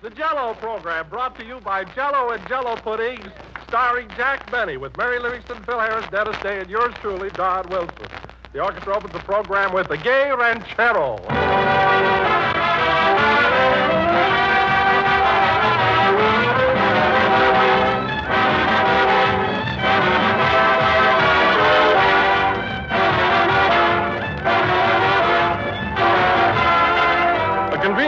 The Jell-O program brought to you by Jell-O and Jell-O Puddings, starring Jack Benny with Mary Livingston, Phil Harris, Dennis Day, and yours truly, Don Wilson. The orchestra opens the program with the Gay Ranchero.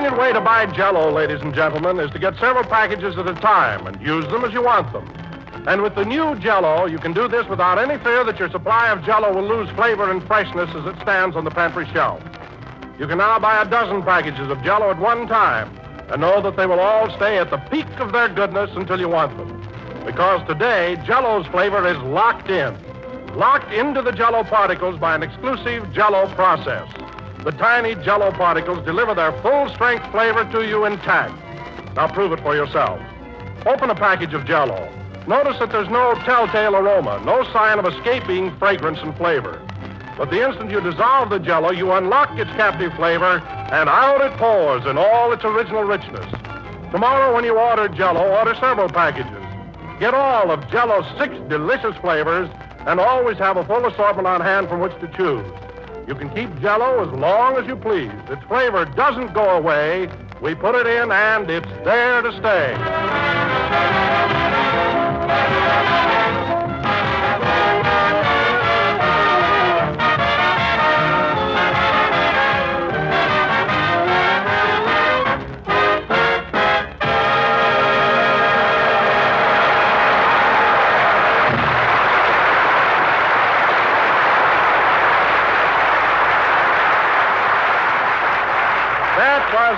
The way to buy Jell-O, ladies and gentlemen, is to get several packages at a time and use them as you want them. And with the new Jell-O, you can do this without any fear that your supply of Jell-O will lose flavor and freshness as it stands on the pantry shelf. You can now buy a dozen packages of Jell-O at one time and know that they will all stay at the peak of their goodness until you want them. Because today, Jell-O's flavor is locked into the Jell-O particles by an exclusive Jell-O process. The tiny Jell-O particles deliver their full-strength flavor to you intact. Now prove it for yourself. Open a package of Jell-O. Notice that there's no telltale aroma, no sign of escaping fragrance and flavor. But the instant you dissolve the Jell-O, you unlock its captive flavor, and out it pours in all its original richness. Tomorrow, when you order Jell-O, order several packages. Get all of Jell-O's 6 delicious flavors, and always have a full assortment on hand from which to choose. You can keep Jell-O as long as you please. Its flavor doesn't go away. We put it in, and it's there to stay.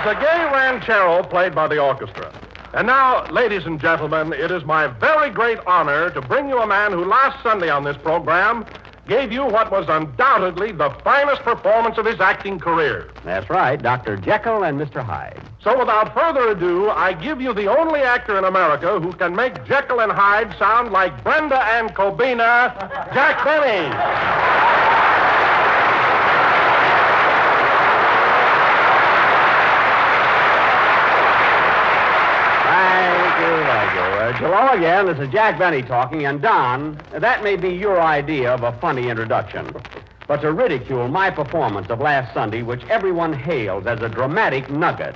The Gay Ranchero, played by the orchestra. And now, ladies and gentlemen, it is my very great honor to bring you a man who last Sunday on this program gave you what was undoubtedly the finest performance of his acting career. That's right, Dr. Jekyll and Mr. Hyde. So without further ado, I give you the only actor in America who can make Jekyll and Hyde sound like Brenda and Cobina, Jack Benny. Hello again, this is Jack Benny talking, and Don, that may be your idea of a funny introduction. But to ridicule my performance of last Sunday, which everyone hails as a dramatic nugget,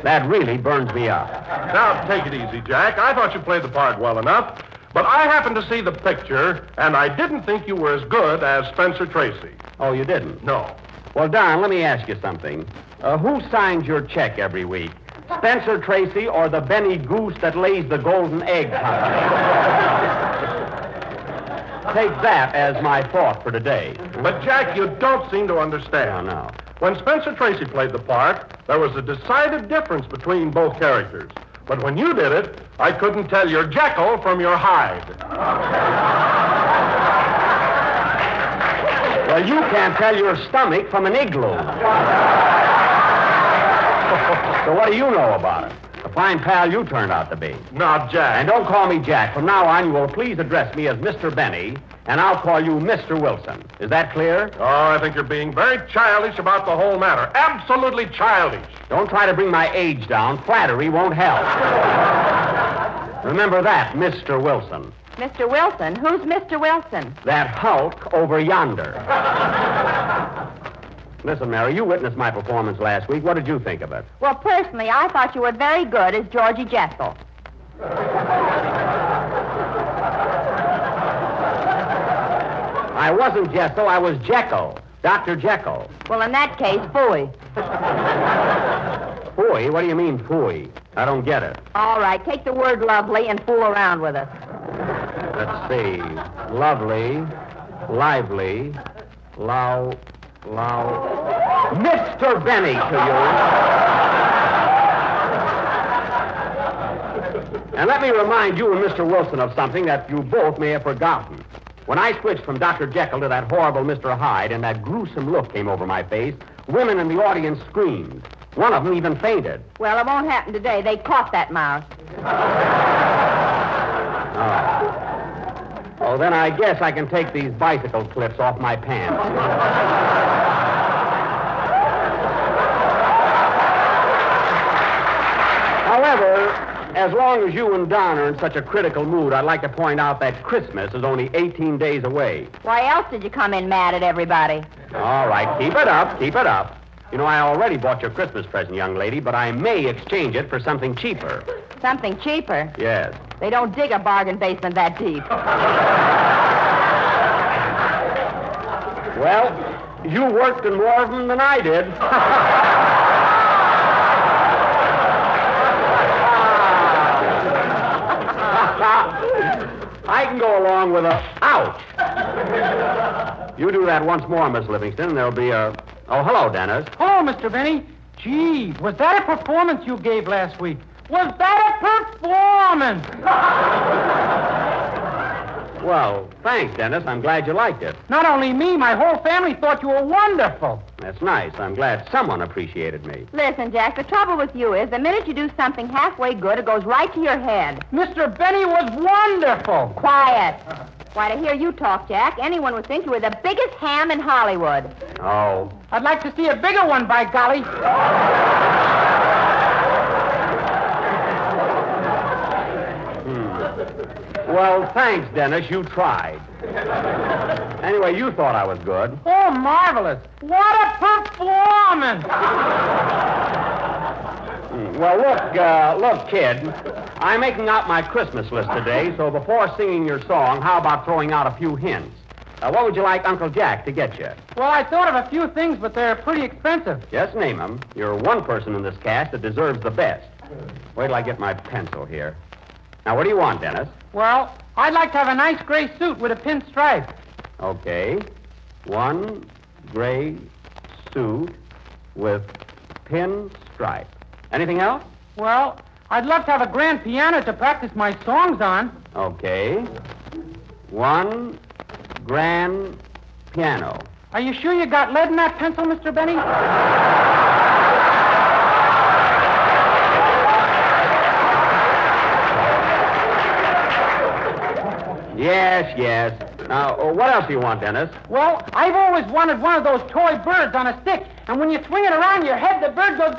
that really burns me up. Now, take it easy, Jack. I thought you played the part well enough, but I happened to see the picture, and I didn't think you were as good as Spencer Tracy. Oh, you didn't? No. Well, Don, let me ask you something. Who signs your check every week? Spencer Tracy or the Benny Goose that lays the golden egg company? Take that as my thought for today. But, Jack, you don't seem to understand. No. When Spencer Tracy played the part, there was a decided difference between both characters. But when you did it, I couldn't tell your Jekyll from your Hyde. Well, you can't tell your stomach from an igloo. So what do you know about it? A fine pal you turned out to be. Now, Jack. And don't call me Jack. From now on, you will please address me as Mr. Benny, and I'll call you Mr. Wilson. Is that clear? Oh, I think you're being very childish about the whole matter. Absolutely childish. Don't try to bring my age down. Flattery won't help. Remember that, Mr. Wilson. Mr. Wilson? Who's Mr. Wilson? That hulk over yonder. Listen, Mary, you witnessed my performance last week. What did you think of it? Well, personally, I thought you were very good as Georgie Jekyll. I wasn't Jekyll, I was Jekyll. Dr. Jekyll. Well, in that case, phooey. Phooey? What do you mean, phooey? I don't get it. All right, take the word lovely and fool around with us. Let's see. Lovely, lively, Mr. Benny to you. And let me remind you and Mr. Wilson of something that you both may have forgotten. When I switched from Dr. Jekyll to that horrible Mr. Hyde and that gruesome look came over my face, women in the audience screamed. One of them even fainted. Well, it won't happen today. They caught that mouse. Oh, then I guess I can take these bicycle clips off my pants. As long as you and Don are in such a critical mood, I'd like to point out that Christmas is only 18 days away. Why else did you come in mad at everybody? All right, keep it up, keep it up. You know, I already bought your Christmas present, young lady, but I may exchange it for something cheaper. Something cheaper? Yes. They don't dig a bargain basement that deep. Well, you worked in more of them than I did. I can go along with a ouch. You do that once more, Miss Livingston, and there'll be a... Oh, hello, Dennis. Hello, Mr. Benny. Gee, was that a performance you gave last week? Was that a performance? Well, thanks, Dennis. I'm glad you liked it. Not only me, my whole family thought you were wonderful. That's nice. I'm glad someone appreciated me. Listen, Jack, the trouble with you is the minute you do something halfway good, it goes right to your head. Mr. Benny was wonderful. Quiet. Why, to hear you talk, Jack, anyone would think you were the biggest ham in Hollywood. Oh. I'd like to see a bigger one, by golly. Well, thanks, Dennis. You tried. Anyway, you thought I was good. Oh, marvelous. What a performance. Well, look, kid. I'm making out my Christmas list today, so before singing your song, how about throwing out a few hints? What would you like Uncle Jack to get you? Well, I thought of a few things, but they're pretty expensive. Just name them. You're one person in this cast that deserves the best. Wait till I get my pencil here. Now, what do you want, Dennis? Well, I'd like to have a nice gray suit with a pinstripe. Okay. One gray suit with pinstripe. Anything else? Well, I'd love to have a grand piano to practice my songs on. Okay. One grand piano. Are you sure you got lead in that pencil, Mr. Benny? Yes. Now, what else do you want, Dennis? Well, I've always wanted one of those toy birds on a stick, and when you swing it around your head, the bird goes...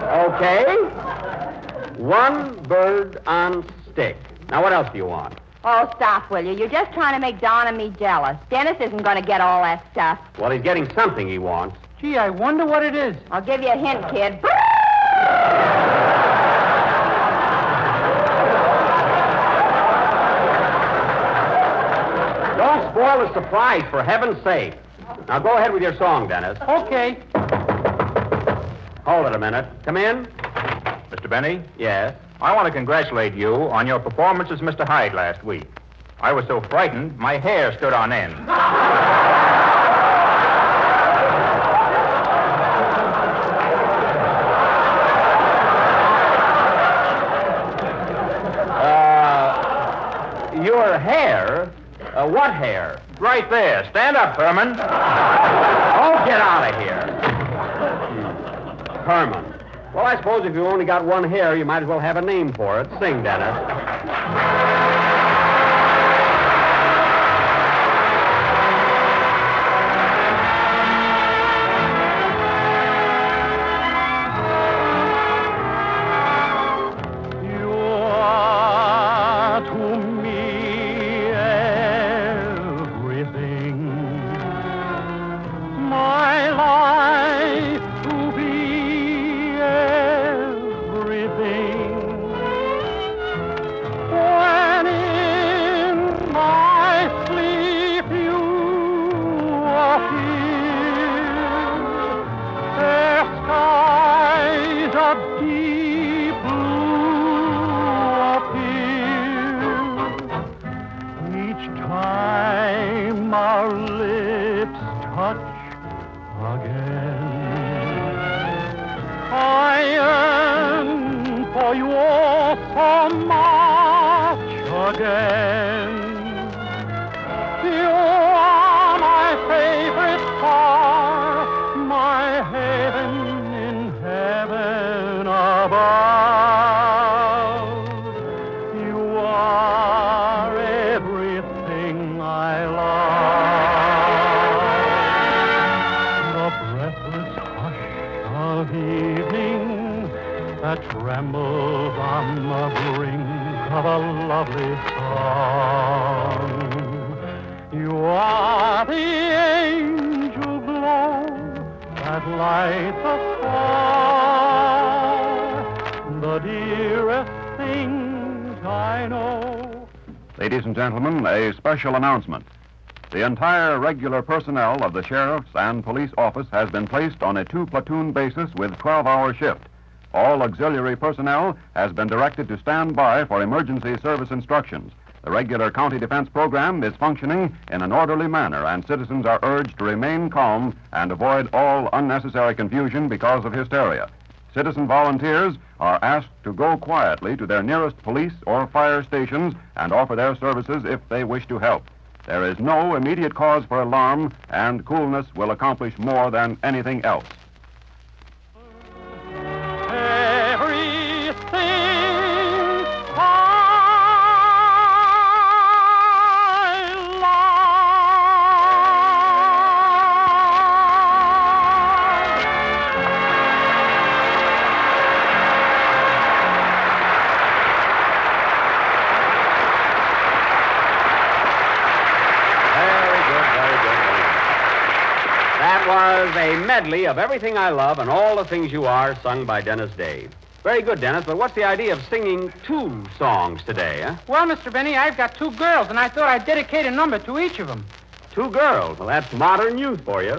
Okay. One bird on stick. Now, what else do you want? Oh, stop, will you? You're just trying to make Don and me jealous. Dennis isn't going to get all that stuff. Well, he's getting something he wants. Gee, I wonder what it is. I'll give you a hint, kid. Don't spoil the surprise, for heaven's sake. Now, go ahead with your song, Dennis. Okay. Hold it a minute. Come in. Mr. Benny, Yes. I want to congratulate you on your performance as Mr. Hyde last week. I was so frightened, my hair stood on end. Your hair? What hair? Right there. Stand up, Herman. Oh, get out of here. Herman. Well, I suppose if you only got one hair, you might as well have a name for it. Sing, Dennis. of evening that trembles on the brink of a lovely song. You are the angel glow that lights a star, the dearest things I know. Ladies and gentlemen, a special announcement. The entire regular personnel of the sheriff's and police office has been placed on a 2-platoon basis with 12-hour shift. All auxiliary personnel has been directed to stand by for emergency service instructions. The regular county defense program is functioning in an orderly manner, and citizens are urged to remain calm and avoid all unnecessary confusion because of hysteria. Citizen volunteers are asked to go quietly to their nearest police or fire stations and offer their services if they wish to help. There is no immediate cause for alarm, and coolness will accomplish more than anything else. A medley of Everything I Love and All the Things You Are, sung by Dennis Dave. Very good, Dennis, but what's the idea of singing 2 songs today, huh? Well, Mr. Benny, I've got 2 girls, and I thought I'd dedicate a number to each of them. 2 girls? Well, that's modern youth for you.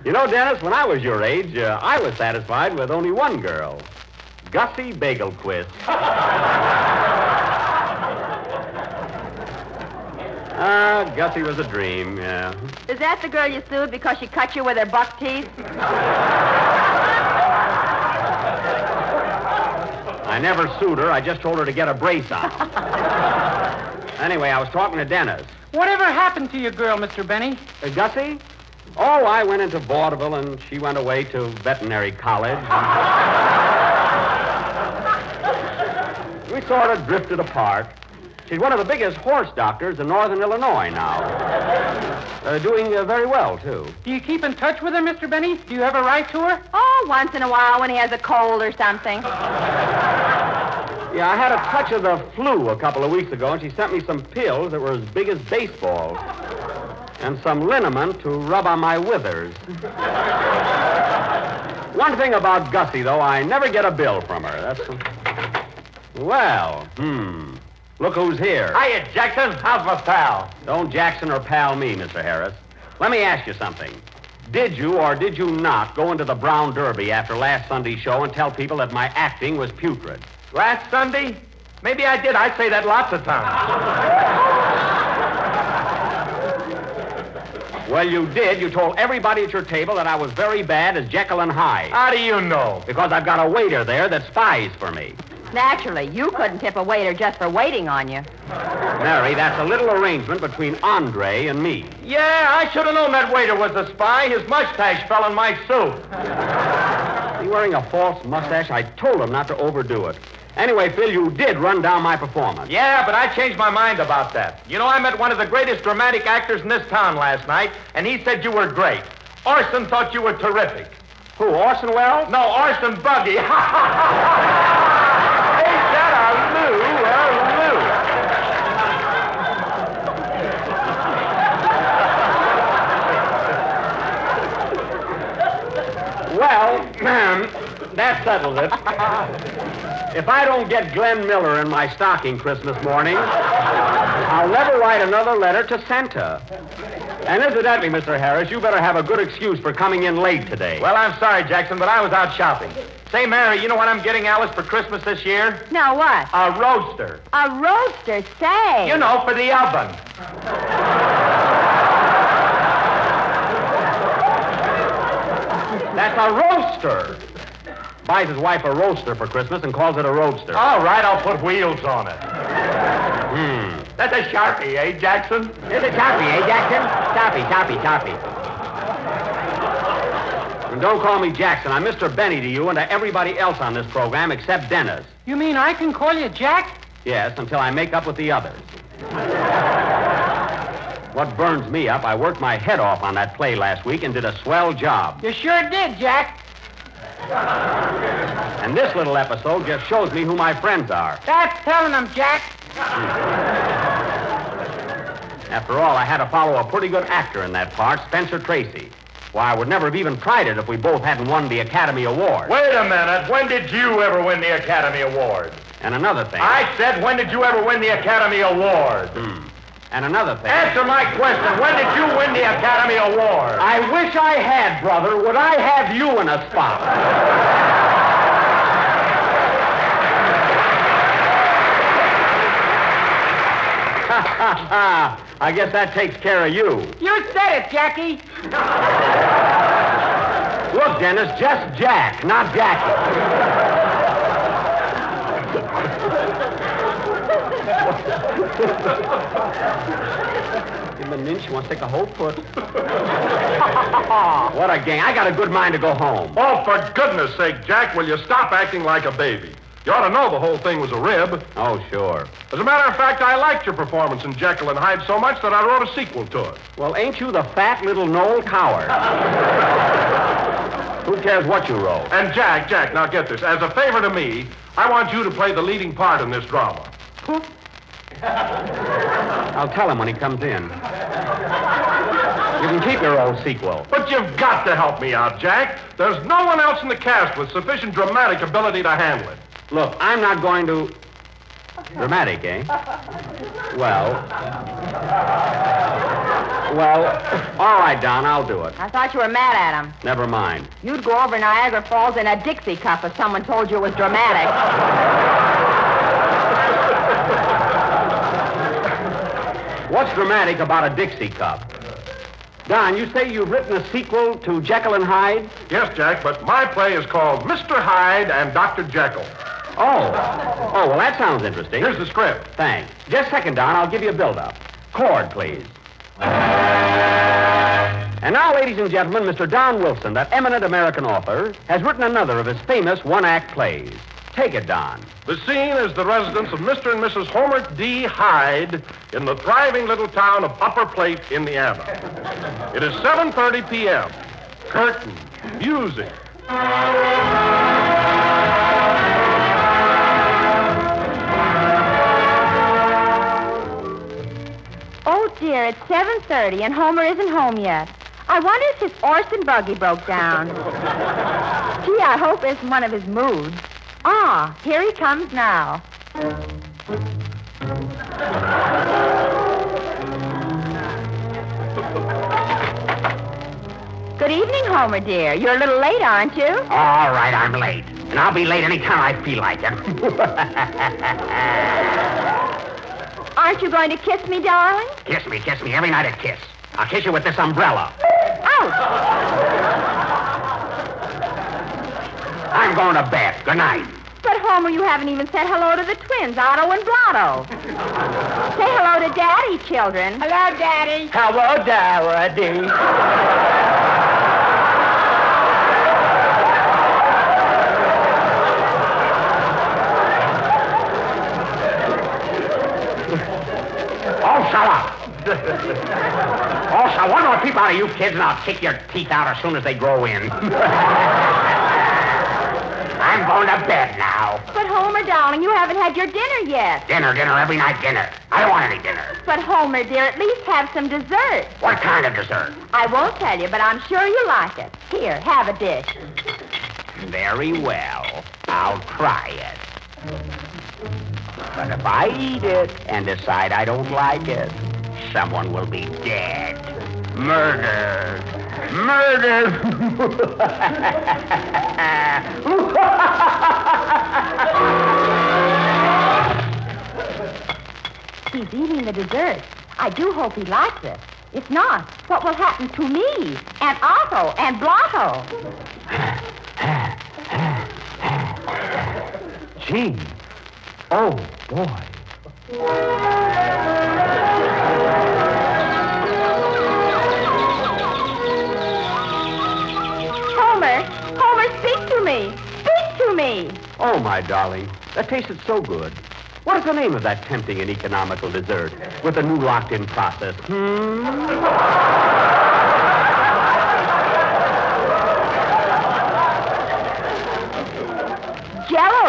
You know, Dennis, when I was your age, I was satisfied with only 1 girl. Gussie Bagelquist. Gussie was a dream, yeah. Is that the girl you sued because she cut you with her buck teeth? I never sued her. I just told her to get a brace on. Anyway, I was talking to Dennis. Whatever happened to your girl, Mr. Benny? Gussie? Oh, I went into vaudeville, and she went away to veterinary college. We sort of drifted apart. She's one of the biggest horse doctors in northern Illinois now. Doing very well, too. Do you keep in touch with her, Mr. Benny? Do you ever write to her? Oh, once in a while when he has a cold or something. Yeah, I had a touch of the flu a couple of weeks ago, and she sent me some pills that were as big as baseballs. And some liniment to rub on my withers. One thing about Gussie, though, I never get a bill from her. That's... Well, look who's here. Hiya, Jackson. How's my pal? Don't Jackson or pal me, Mr. Harris. Let me ask you something. Did you or did you not go into the Brown Derby after last Sunday's show and tell people that my acting was putrid? Last Sunday? Maybe I did. I say that lots of times. Well, you did. You told everybody at your table that I was very bad as Jekyll and Hyde. How do you know? Because I've got a waiter there that spies for me. Naturally, you couldn't tip a waiter just for waiting on you. Mary, that's a little arrangement between Andre and me. Yeah, I should have known that waiter was a spy. His mustache fell in my soup. Is he wearing a false mustache? I told him not to overdo it. Anyway, Phil, you did run down my performance. Yeah, but I changed my mind about that. You know, I met one of the greatest dramatic actors in this town last night, and he said you were great. Orson thought you were terrific. Who, Orson Welles? No, Orson Buggy. Ain't that a Lou? Well, that settles it. If I don't get Glenn Miller in my stocking Christmas morning, I'll never write another letter to Santa. And incidentally, Mr. Harris, you better have a good excuse for coming in late today. Well, I'm sorry, Jackson, but I was out shopping. Say, Mary, you know what I'm getting Alice for Christmas this year? No, what? A roaster. A roaster, say. You know, for the oven. That's a roaster. Buys his wife a roaster for Christmas and calls it a roadster. All right, I'll put wheels on it. That's a Sharpie, eh, Jackson? It's a Sharpie, eh, Jackson? Sharpie. And don't call me Jackson. I'm Mr. Benny to you and to everybody else on this program except Dennis. You mean I can call you Jack? Yes, until I make up with the others. What burns me up, I worked my head off on that play last week and did a swell job. You sure did, Jack. And this little episode just shows me who my friends are. That's telling them, Jack. After all, I had to follow a pretty good actor in that part, Spencer Tracy. Why, I would never have even tried it if we both hadn't won the Academy Award. Wait a minute. When did you ever win the Academy Award? And another thing. I said, when did you ever win the Academy Award? And another thing. Answer my question. When did you win the Academy Award? I wish I had, brother. Would I have you in a spot? I guess that takes care of you. You said it, Jackie. Look, Dennis, just Jack, not Jackie. Give him an inch, he wants to take a whole foot. What a gang. I got a good mind to go home. Oh, for goodness sake, Jack, will you stop acting like a baby? You ought to know the whole thing was a rib. Oh, sure. As a matter of fact, I liked your performance in Jekyll and Hyde so much that I wrote a sequel to it. Well, ain't you the fat little Noel coward? Who cares what you wrote? And Jack, now get this. As a favor to me, I want you to play the leading part in this drama. I'll tell him when he comes in. You can keep your old sequel. But you've got to help me out, Jack. There's no one else in the cast with sufficient dramatic ability to handle it. Look, I'm not going to... Dramatic, eh? Well, all right, Don, I'll do it. I thought you were mad at him. Never mind. You'd go over Niagara Falls in a Dixie cup if someone told you it was dramatic. What's dramatic about a Dixie cup? Don, you say you've written a sequel to Jekyll and Hyde? Yes, Jack, but my play is called Mr. Hyde and Dr. Jekyll. Oh, well, that sounds interesting. Here's the script. Thanks. Just a second, Don. I'll give you a build-up. Chord, please. And now, ladies and gentlemen, Mr. Don Wilson, that eminent American author, has written another of his famous one-act plays. Take it, Don. The scene is the residence of Mr. and Mrs. Homer D. Hyde in the thriving little town of Upper Plate, Indiana. It is 7:30 p.m. Curtain, music. Oh, dear, it's 7:30 and Homer isn't home yet. I wonder if his horse and buggy broke down. Gee, I hope it isn't one of his moods. Ah, here he comes now. Good evening, Homer, dear. You're a little late, aren't you? All right, I'm late. And I'll be late any time I feel like it. Aren't you going to kiss me, darling? Kiss me every night a kiss. I'll kiss you with this umbrella. Ouch! I'm going to bed. Good night. But, Homer, you haven't even said hello to the twins, Otto and Blotto. Say hello to Daddy, children. Hello, Daddy. Hello, Daddy. Oh, shut up. Also, one more peep out of you kids and I'll kick your teeth out as soon as they grow in. I'm going to bed now. But, Homer, darling, you haven't had your dinner yet. Dinner, every night dinner. I don't want any dinner. But, Homer, dear, at least have some dessert. What kind of dessert? I won't tell you, but I'm sure you like it. Here, have a dish. Very well. I'll try it. But if I eat it and decide I don't like it, someone will be dead. Murdered. He's eating the dessert. I do hope he likes it. If not, what will happen to me and Otto and Blotto? Gee. Oh, boy. Homer, speak to me. Speak to me. Oh, my darling. That tasted so good. What is the name of that tempting and economical dessert with the new locked-in process?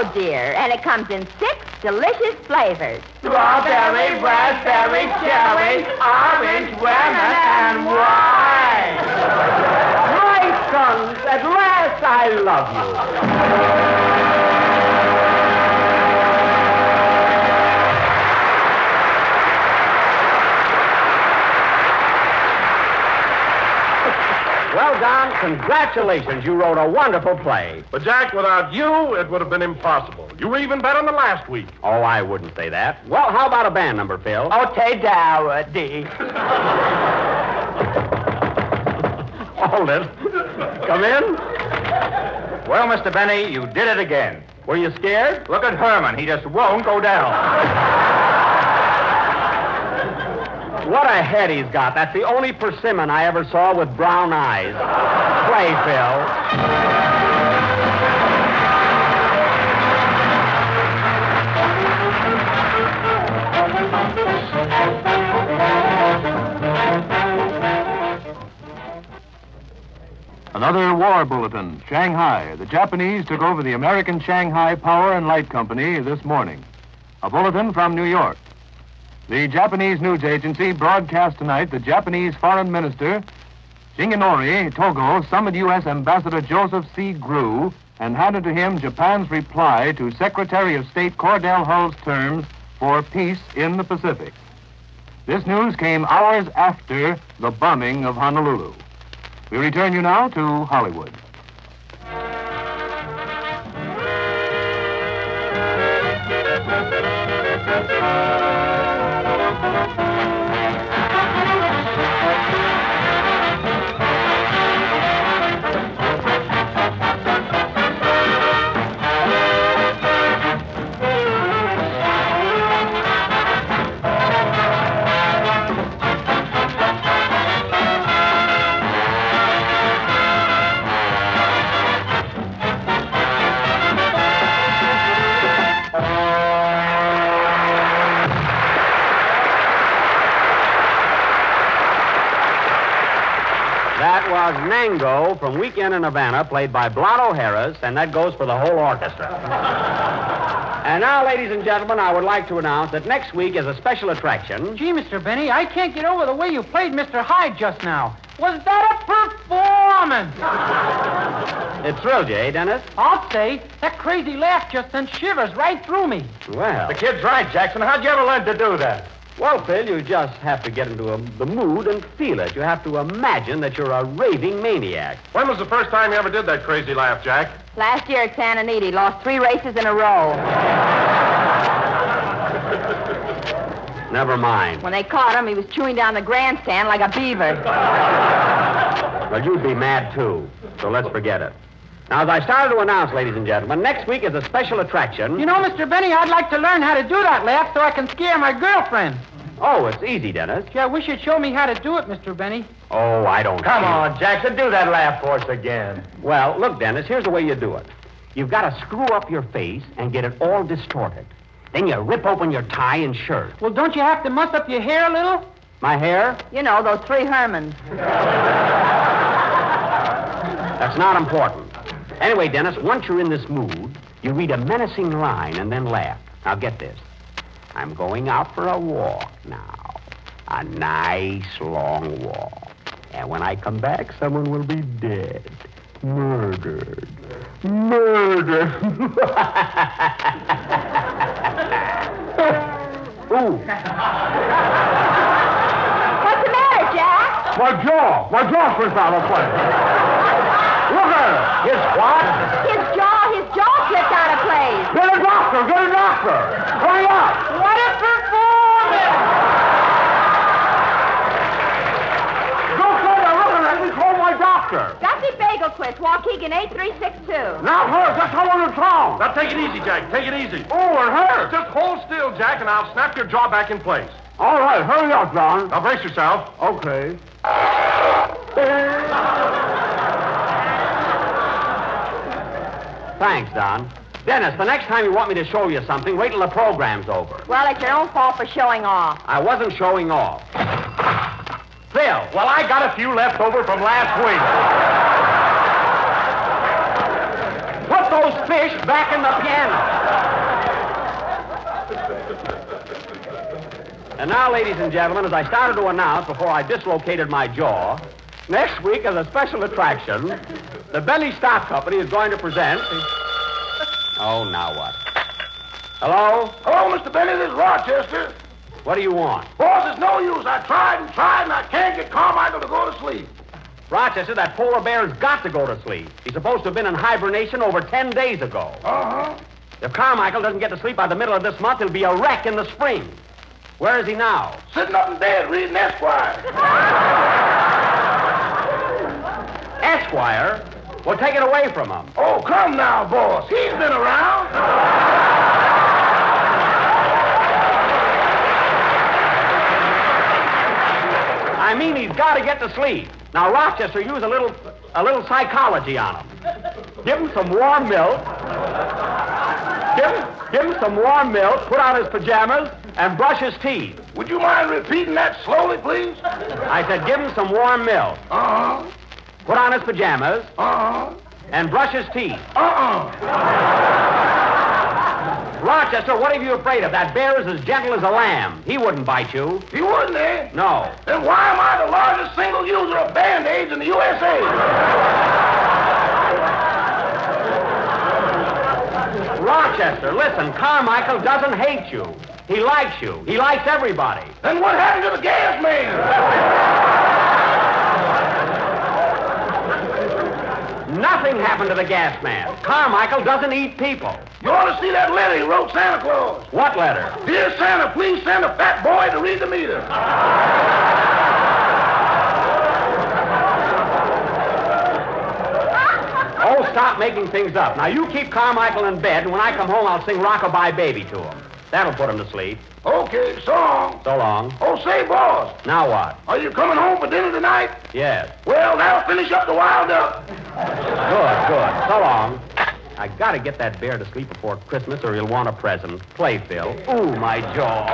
Oh, dear. And it comes in 6 delicious flavors. Strawberry, raspberry, cherry, orange, lemon, and wine. My sons, at last I love you. Well, Don, congratulations. You wrote a wonderful play. But, Jack, without you, it would have been impossible. You were even better than last week. Oh, I wouldn't say that. Well, how about a band number, Phil? Okay, Dowdy. Hold it. Come in. Well, Mr. Benny, you did it again. Were you scared? Look at Herman. He just won't go down. What a head he's got. That's the only persimmon I ever saw with brown eyes. Play, Phil. Another war bulletin. Shanghai. The Japanese took over the American Shanghai Power and Light Company this morning. A bulletin from New York. The Japanese news agency broadcast tonight that Japanese Foreign Minister Shigenori Togo summoned U.S. Ambassador Joseph C. Grew and handed to him Japan's reply to Secretary of State Cordell Hull's terms for peace in the Pacific. This news came hours after the bombing of Honolulu. We return you now to Hollywood. That was Mango from Weekend in Havana, played by Blotto Harris, and that goes for the whole orchestra. And now, ladies and gentlemen, I would like to announce that next week is a special attraction. Gee, Mr. Benny, I can't get over the way you played Mr. Hyde just now. Was that a performance? It thrilled you, eh, Dennis? I'll say. That crazy laugh just sent shivers right through me. Well. The kid's right, Jackson. How'd you ever learn to do that? Well, Phil, you just have to get into the mood and feel it. You have to imagine that you're a raving maniac. When was the first time you ever did that crazy laugh, Jack? Last year at Santa Anita, lost 3 races in a row. Never mind. When they caught him, he was chewing down the grandstand like a beaver. Well, you'd be mad, too. So let's forget it. Now, as I started to announce, ladies and gentlemen, next week is a special attraction. You know, Mr. Benny, I'd like to learn how to do that laugh so I can scare my girlfriend. Oh, it's easy, Dennis. Gee, I wish you'd show me how to do it, Mr. Benny. Oh, I don't Come see it. on, Jackson. Do that laugh for us again. Well, look, Dennis, here's the way you do it. You've got to screw up your face and get it all distorted. Then you rip open your tie and shirt. Well, don't you have to muss up your hair a little? My hair? You know, those 3 Hermans. That's not important. Anyway, Dennis, once you're in this mood, you read a menacing line and then laugh. Now, get this. I'm going out for a walk now. A nice, long walk. And when I come back, someone will be dead. Murdered. Murdered. Ooh. What's the matter, Jack? My jaw slipped out of place. Look at her. His what? His jaw slipped out of place. Get a doctor. Hurry up. What a performance! Don't say they're looking at me. Call my doctor. Gussie Bagelquist, Waukegan 8362. Not her. Just someone in town. Now, take it easy, Jack. Take it easy. Oh, it hurts. Just hold still, Jack, and I'll snap your jaw back in place. All right, hurry up, John. Now, brace yourself. Okay. Thanks, Don. Dennis, the next time you want me to show you something, wait till the program's over. Well, it's your own fault for showing off. I wasn't showing off. Phil, well, I got a few left over from last week. Put those fish back in the piano. And now, ladies and gentlemen, as I started to announce before I dislocated my jaw, next week as a special attraction, the Benny Stock Company is going to present... Oh, now what? Hello? Hello, Mr. Benny. This is Rochester. What do you want? Boss, it's no use. I tried, and I can't get Carmichael to go to sleep. Rochester, that polar bear's got to go to sleep. He's supposed to have been in hibernation over 10 days ago. Uh-huh. If Carmichael doesn't get to sleep by the middle of this month, he'll be a wreck in the spring. Where is he now? Sitting up in bed reading Esquire. Esquire? Well, take it away from him. Oh, come now, boss. He's been around. I mean, he's got to get to sleep. Now, Rochester, use a little psychology on him. Give him some warm milk. Give him some warm milk, put on his pajamas, and brush his teeth. Would you mind repeating that slowly, please? I said give him some warm milk. Uh-huh. Put on his pajamas. Uh-huh. And brush his teeth. Uh-uh. Rochester, what are you afraid of? That bear is as gentle as a lamb. He wouldn't bite you. He wouldn't, eh? No. Then why am I the largest single user of Band-Aids in the USA? Rochester, listen, Carmichael doesn't hate you. He likes you. He likes everybody. Then what happened to the gas man? Nothing happened to the gas man. Carmichael doesn't eat people. You ought to see that letter he wrote Santa Claus. What letter? Dear Santa, please send a fat boy to read the meter. Oh, stop making things up. Now, you keep Carmichael in bed, and when I come home, I'll sing Rockabye Baby to him. That'll put him to sleep. Okay, so long. So long. Oh, say, boss. Now what? Are you coming home for dinner tonight? Yes. Well, that'll finish up the wild duck. Good. So long. I gotta get that bear to sleep before Christmas, or he'll want a present. Play, Phil. Ooh, my jaw.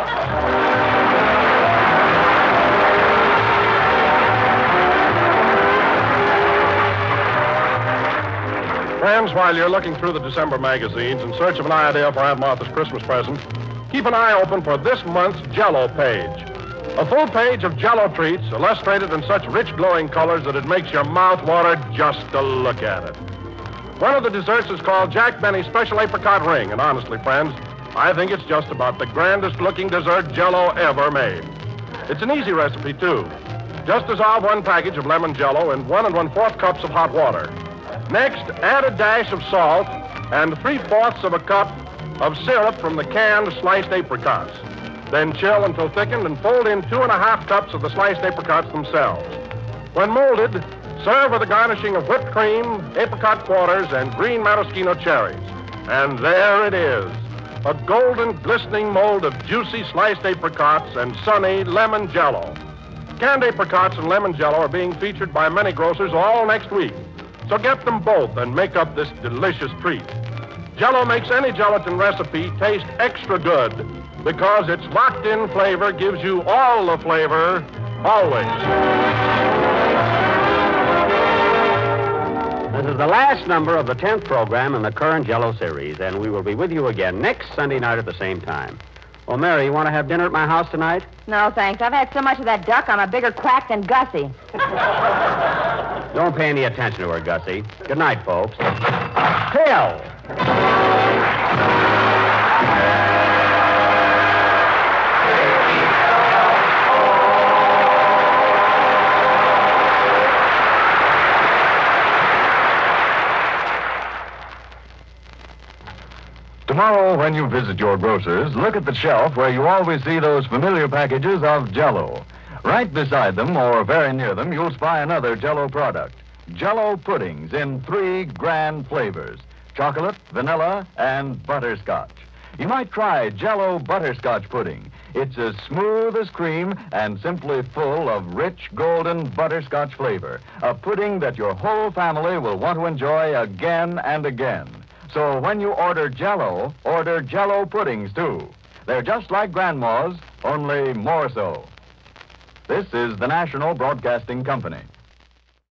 Friends, while you're looking through the December magazines in search of an idea for Aunt Martha's Christmas present, keep an eye open for this month's Jell-O page. A full page of Jell-O treats illustrated in such rich, glowing colors that it makes your mouth water just to look at it. One of the desserts is called Jack Benny's Special Apricot Ring, and honestly, friends, I think it's just about the grandest-looking dessert Jell-O ever made. It's an easy recipe, too. Just dissolve 1 package of lemon Jell-O in 1 1/4 cups of hot water. Next, add a dash of salt and 3/4 of a cup of syrup from the canned sliced apricots. Then chill until thickened and fold in 2 1/2 cups of the sliced apricots themselves. When molded, serve with a garnishing of whipped cream, apricot quarters, and green maraschino cherries. And there it is, a golden, glistening mold of juicy sliced apricots and sunny lemon Jell-O. Canned apricots and lemon Jell-O are being featured by many grocers all next week. So get them both and make up this delicious treat. Jell-O makes any gelatin recipe taste extra good because its locked-in flavor gives you all the flavor, always. This is the last number of the 10th program in the current Jell-O series, and we will be with you again next Sunday night at the same time. Well, Mary, you want to have dinner at my house tonight? No, thanks. I've had so much of that duck, I'm a bigger quack than Gussie. Don't pay any attention to her, Gussie. Good night, folks. Phil! Tomorrow, when you visit your grocer's, look at the shelf where you always see those familiar packages of Jell-O. Right beside them, or very near them, you'll spy another Jell-O product. Jell-O puddings in 3 grand flavors: chocolate, vanilla, and butterscotch. You might try Jell-O butterscotch pudding. It's as smooth as cream and simply full of rich, golden butterscotch flavor. A pudding that your whole family will want to enjoy again and again. So when you order Jell-O, order Jell-O puddings, too. They're just like Grandma's, only more so. This is the National Broadcasting Company.